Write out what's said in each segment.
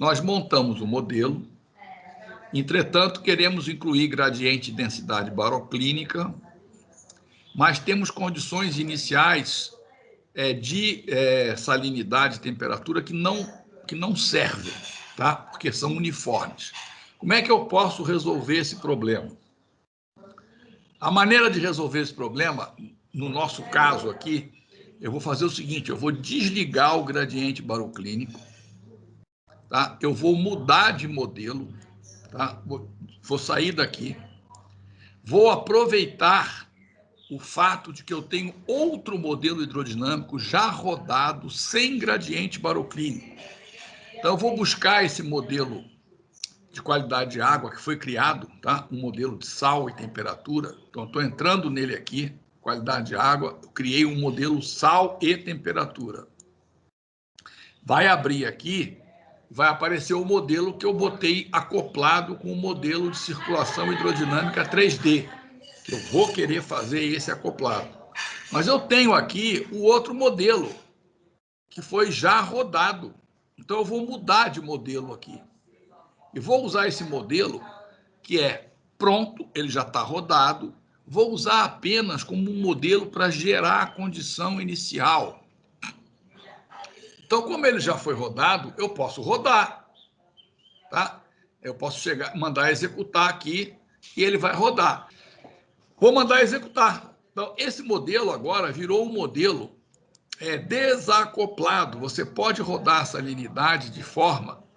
nós montamos o modelo, entretanto, queremos incluir gradiente de densidade baroclínica, mas temos condições iniciais de salinidade e temperatura que não servem, tá? Porque são uniformes. Como é que eu posso resolver esse problema? A maneira de resolver esse problema, no nosso caso aqui, eu vou fazer o seguinte, eu vou desligar o gradiente baroclínico, tá? Eu vou mudar de modelo, tá? Vou sair daqui, vou aproveitar o fato de que eu tenho outro modelo hidrodinâmico já rodado sem gradiente baroclínico. Então, eu vou buscar esse modelo de qualidade de água que foi criado, tá? Um modelo de sal e temperatura. Então, estou entrando nele aqui, qualidade de água, eu criei um modelo sal e temperatura. Vai abrir aqui, vai aparecer o modelo que eu botei acoplado com o modelo de circulação hidrodinâmica 3D. Eu vou querer fazer esse acoplado. Mas eu tenho aqui o outro modelo, que foi já rodado. Então, eu vou mudar de modelo aqui. E vou usar esse modelo, que é pronto, ele já está rodado. Vou usar apenas como um modelo para gerar a condição inicial. Então, como ele já foi rodado, eu posso rodar. Tá? Eu posso mandar executar aqui e ele vai rodar. Vou mandar executar. Então, esse modelo agora virou um modelo desacoplado. Você pode rodar a salinidade de forma...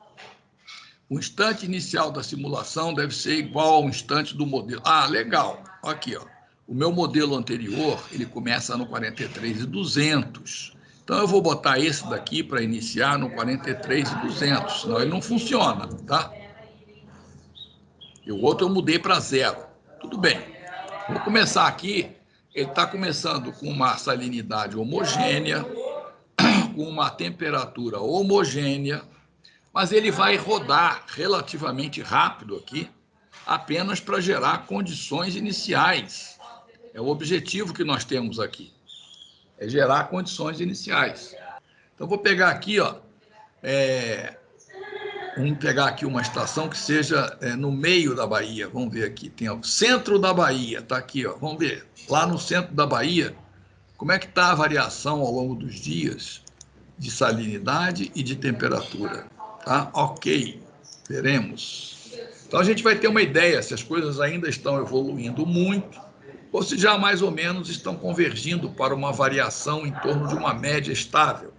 O instante inicial da simulação deve ser igual ao instante do modelo. Ah, legal. Aqui, ó. O meu modelo anterior, ele começa no 43.200. Então, eu vou botar esse daqui para iniciar no 43.200, senão ele não funciona, tá? E o outro eu mudei para 0. Tudo bem. Vou começar aqui. Ele está começando com uma salinidade homogênea, com uma temperatura homogênea, mas ele vai rodar relativamente rápido aqui, apenas para gerar condições iniciais. É o objetivo que nós temos aqui, é gerar condições iniciais. Então, vou pegar aqui, ó, vamos pegar aqui uma estação que seja no meio da Bahia. Vamos ver aqui, tem o centro da Bahia, tá aqui, ó. Vamos ver, lá no centro da Bahia, como é que está a variação ao longo dos dias de salinidade e de temperatura. Tá? Ok, veremos. Então, a gente vai ter uma ideia se as coisas ainda estão evoluindo muito ou se já mais ou menos estão convergindo para uma variação em torno de uma média estável.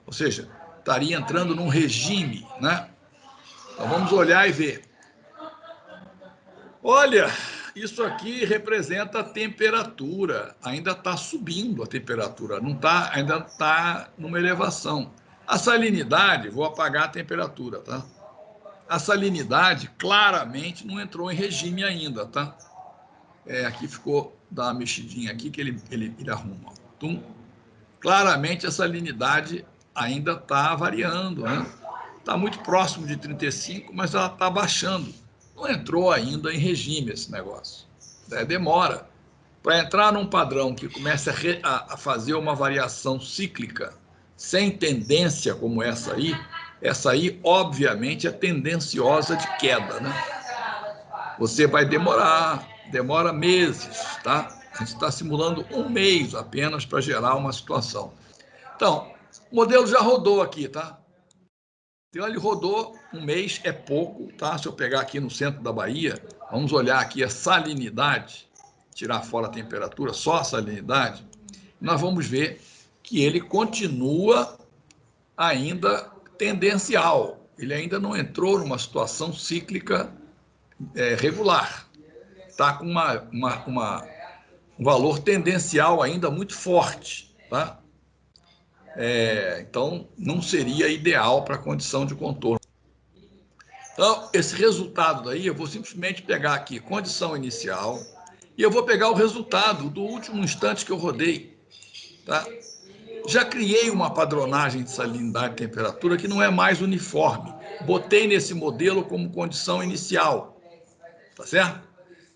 Ou seja, estaria entrando num regime, né? Então, vamos olhar e ver. Olha, isso aqui representa a temperatura. Ainda está subindo a temperatura, não tá, ainda está numa elevação. A salinidade, vou apagar a temperatura, tá? A salinidade claramente não entrou em regime ainda, tá? Aqui ficou, dá uma mexidinha aqui que ele arruma. Então, claramente a salinidade ainda está variando, né? Está muito próximo de 35, mas ela está baixando. Não entrou ainda em regime esse negócio. Demora. Para entrar num padrão que comece a fazer uma variação cíclica sem tendência como essa aí, obviamente, é tendenciosa de queda, né? Você vai demora meses, tá? A gente está simulando um mês apenas para gerar uma situação. Então, o modelo já rodou aqui, tá? Então, ele rodou um mês, é pouco, tá? Se eu pegar aqui no centro da Bahia, vamos olhar aqui a salinidade, tirar fora a temperatura, só a salinidade, nós vamos ver que ele continua ainda tendencial. Ele ainda não entrou numa situação cíclica regular. Está com um valor tendencial ainda muito forte, tá? Então, não seria ideal para a condição de contorno. Então, esse resultado daí, eu vou simplesmente pegar aqui condição inicial e eu vou pegar o resultado do último instante que eu rodei, tá? Já criei uma padronagem de salinidade e temperatura que não é mais uniforme. Botei nesse modelo como condição inicial, tá certo?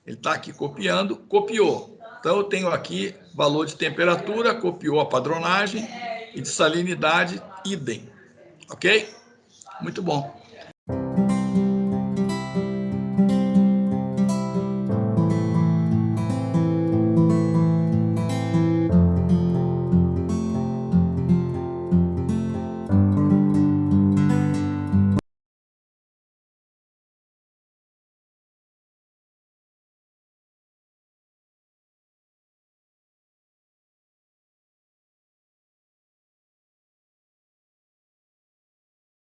Ele está aqui copiando, copiou. Então, eu tenho aqui valor de temperatura, copiou a padronagem, e de salinidade, idem. Ok? Muito bom. Música